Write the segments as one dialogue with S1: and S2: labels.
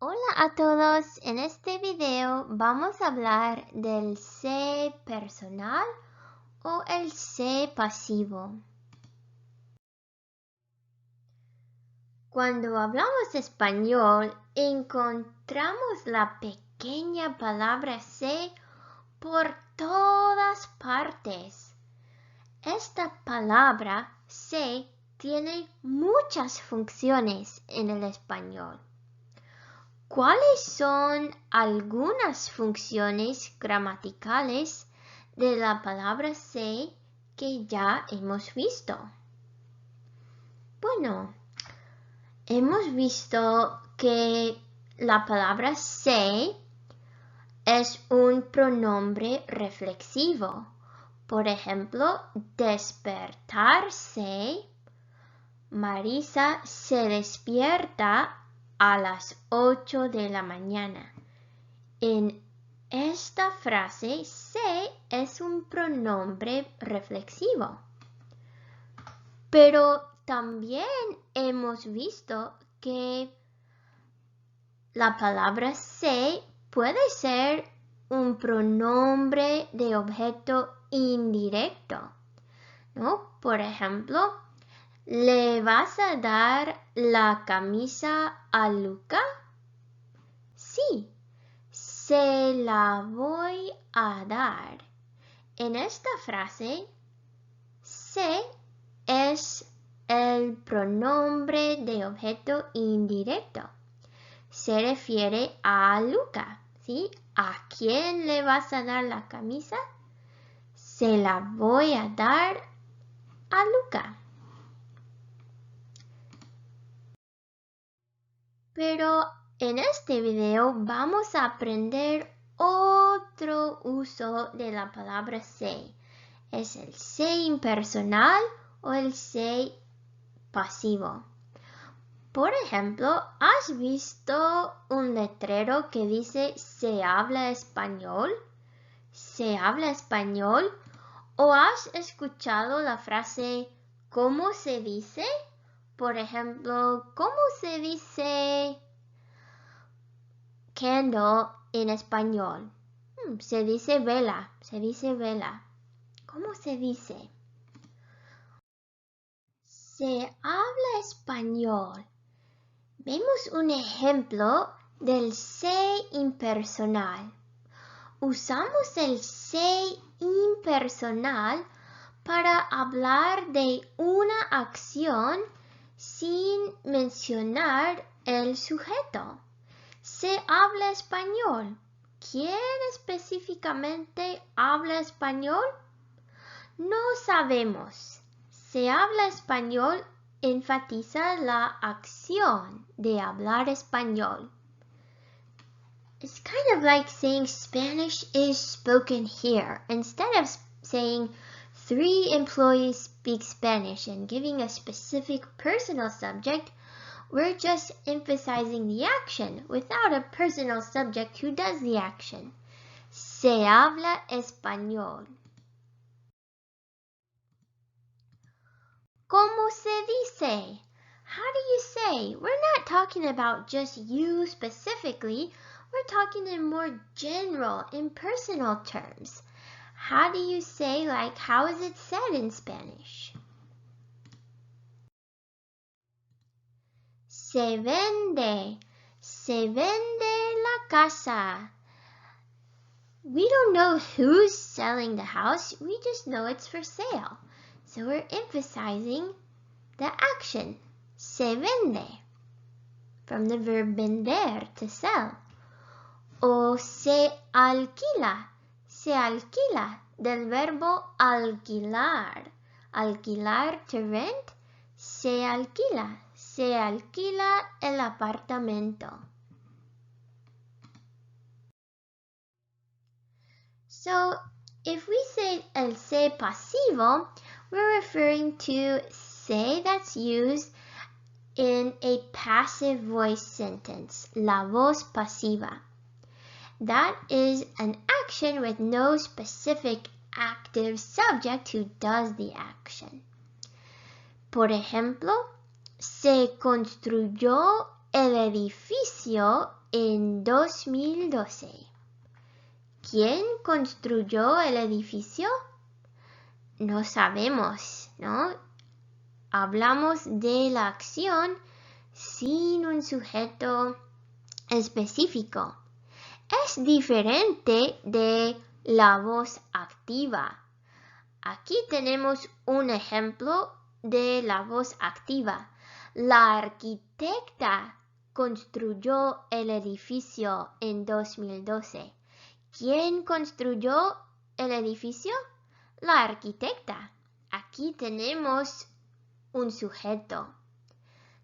S1: Hola a todos, en este video vamos a hablar del sé personal o el sé pasivo. Cuando hablamos español encontramos la pequeña palabra sé por todas partes. Esta palabra sé tiene muchas funciones en el español. ¿Cuáles son algunas funciones gramaticales de la palabra sé que ya hemos visto? Bueno, hemos visto que la palabra sé es un pronombre reflexivo. Por ejemplo, despertarse. Marisa se despierta a las 8 de la mañana. En esta frase, sé es un pronombre reflexivo. Pero también hemos visto que la palabra sé puede ser un pronombre de objeto indirecto, ¿no? Por ejemplo, ¿le vas a dar la camisa a Luca? Sí, se la voy a dar. En esta frase, se es el pronombre de objeto indirecto. Se refiere a Luca, ¿sí? ¿A quién le vas a dar la camisa? Se la voy a dar a Luca. Pero en este video vamos a aprender otro uso de la palabra sé. Es el sé impersonal o el sé pasivo. Por ejemplo, ¿has visto un letrero que dice se habla español? ¿Se habla español? ¿O has escuchado la frase ¿cómo se dice? Por ejemplo, ¿cómo se dice candle en español? Se dice vela, se dice vela. ¿Cómo se dice? Se habla español. Vemos un ejemplo del sé impersonal. Usamos el sé impersonal para hablar de una acción sin mencionar el sujeto. Se habla español. ¿Quién específicamente habla español? No sabemos. Se habla español enfatiza la acción de hablar español. It's kind of like saying Spanish is spoken here. Instead of saying 3 employees speak Spanish and giving a specific personal subject, we're just emphasizing the action without a personal subject who does the action. Se habla español. ¿Cómo se dice? How do you say? We're not talking about just you specifically. We're talking in more general, impersonal terms. How do you say, like, how is it said in Spanish? Se vende. Se vende la casa. We don't know who's selling the house. We just know it's for sale. So we're emphasizing the action. Se vende. From the verb vender, to sell. O se alquila. Se alquila. Del verbo alquilar. Alquilar, to rent. Se alquila. Se alquila el apartamento. So, if we say el sé pasivo, we're referring to sé that's used in a passive voice sentence, la voz pasiva. That is an action with no specific active subject who does the action. Por ejemplo, se construyó el edificio en 2012. ¿Quién construyó el edificio? No sabemos, ¿no? Hablamos de la acción sin un sujeto específico. Es diferente de la voz activa. Aquí tenemos un ejemplo de la voz activa. La arquitecta construyó el edificio en 2012. ¿Quién construyó el edificio? La arquitecta. Aquí tenemos un sujeto.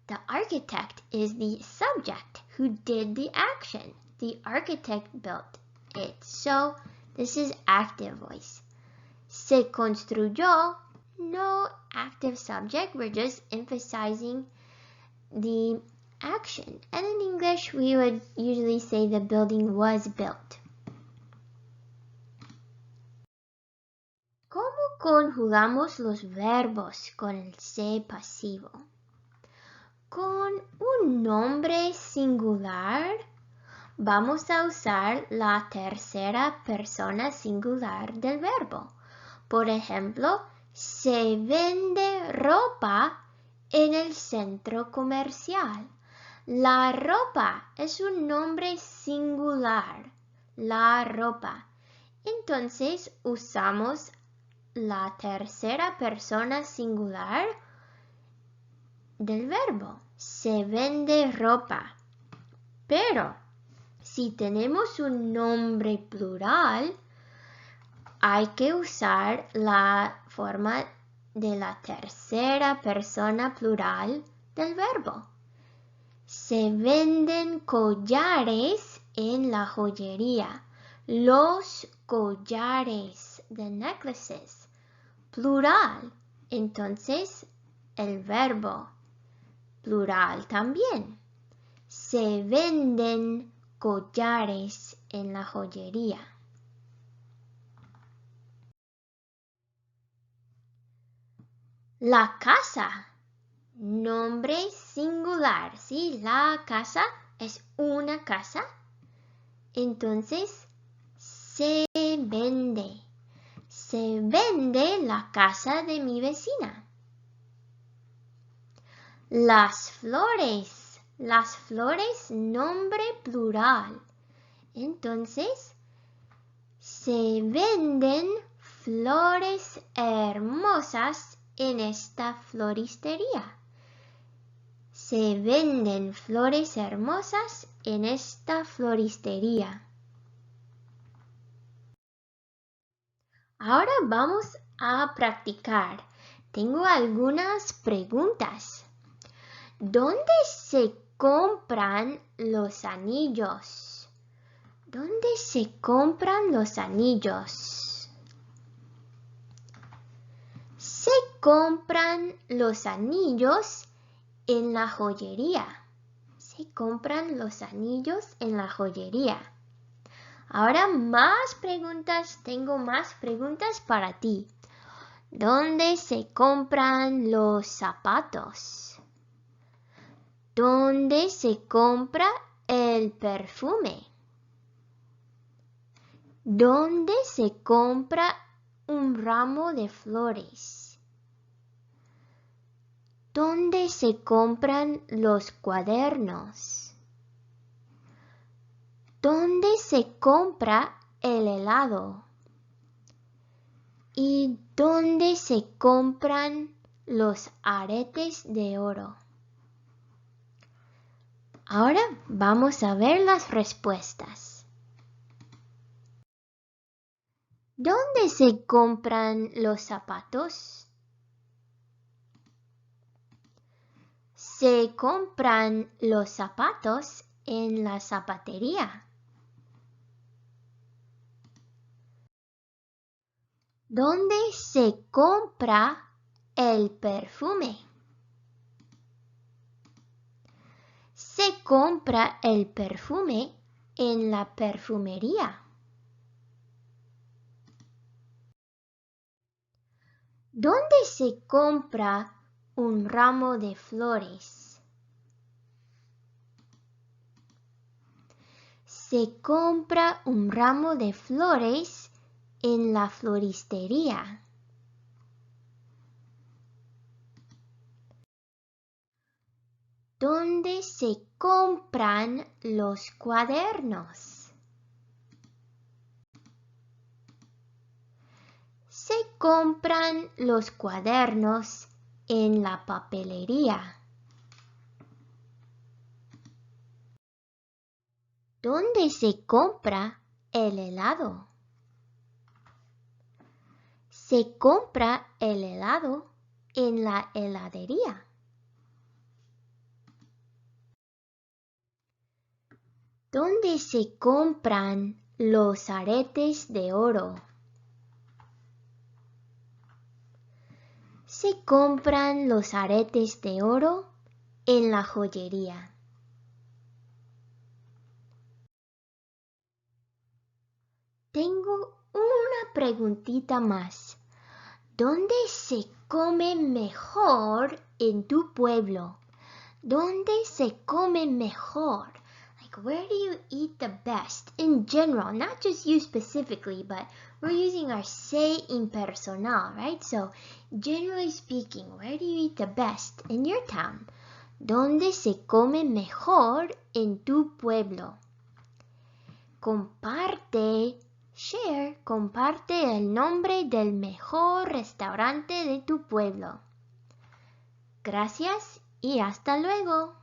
S1: The architect is the subject who did the action. The architect built it. So this is active voice. Se construyó, no active subject. We're just emphasizing the action. And in English, we would usually say the building was built. ¿Cómo conjugamos los verbos con el se pasivo? Con un nombre singular, vamos a usar la tercera persona singular del verbo. Por ejemplo, se vende ropa en el centro comercial. La ropa es un nombre singular. La ropa. Entonces usamos la tercera persona singular del verbo. Se vende ropa. Pero si tenemos un nombre plural, hay que usar la forma de la tercera persona plural del verbo. Se venden collares en la joyería. Los collares, the necklaces, plural. Entonces, el verbo plural también. Se venden collares en la joyería. La casa, nombre singular. ¿Sí? La casa es una casa. Entonces, se vende. Se vende la casa de mi vecina. Las flores, nombre plural. Entonces, se venden flores hermosas en esta floristería. Se venden flores hermosas en esta floristería. Ahora vamos a practicar. Tengo algunas preguntas. ¿Dónde se compran los anillos? ¿Dónde se compran los anillos? Se compran los anillos en la joyería. Se compran los anillos en la joyería. Ahora más preguntas, tengo más preguntas para ti. ¿Dónde se compran los zapatos? ¿Dónde se compra el perfume? ¿Dónde se compra un ramo de flores? ¿Dónde se compran los cuadernos? ¿Dónde se compra el helado? ¿Y dónde se compran los aretes de oro? Ahora vamos a ver las respuestas. ¿Dónde se compran los zapatos? Se compran los zapatos en la zapatería. ¿Dónde se compra el perfume? Se compra el perfume en la perfumería. ¿Dónde se compra un ramo de flores? Se compra un ramo de flores en la floristería. ¿Dónde se compran los cuadernos? Se compran los cuadernos en la papelería. ¿Dónde se compra el helado? Se compra el helado en la heladería. ¿Dónde se compran los aretes de oro? Se compran los aretes de oro en la joyería. Tengo una preguntita más. ¿Dónde se come mejor en tu pueblo? ¿Dónde se come mejor? Like, where do you eat the best? In general, not just you specifically, but we're using our say impersonal, right? So, generally speaking, where do you eat the best in your town? ¿Dónde se come mejor en tu pueblo? Comparte el nombre del mejor restaurante de tu pueblo. Gracias y hasta luego.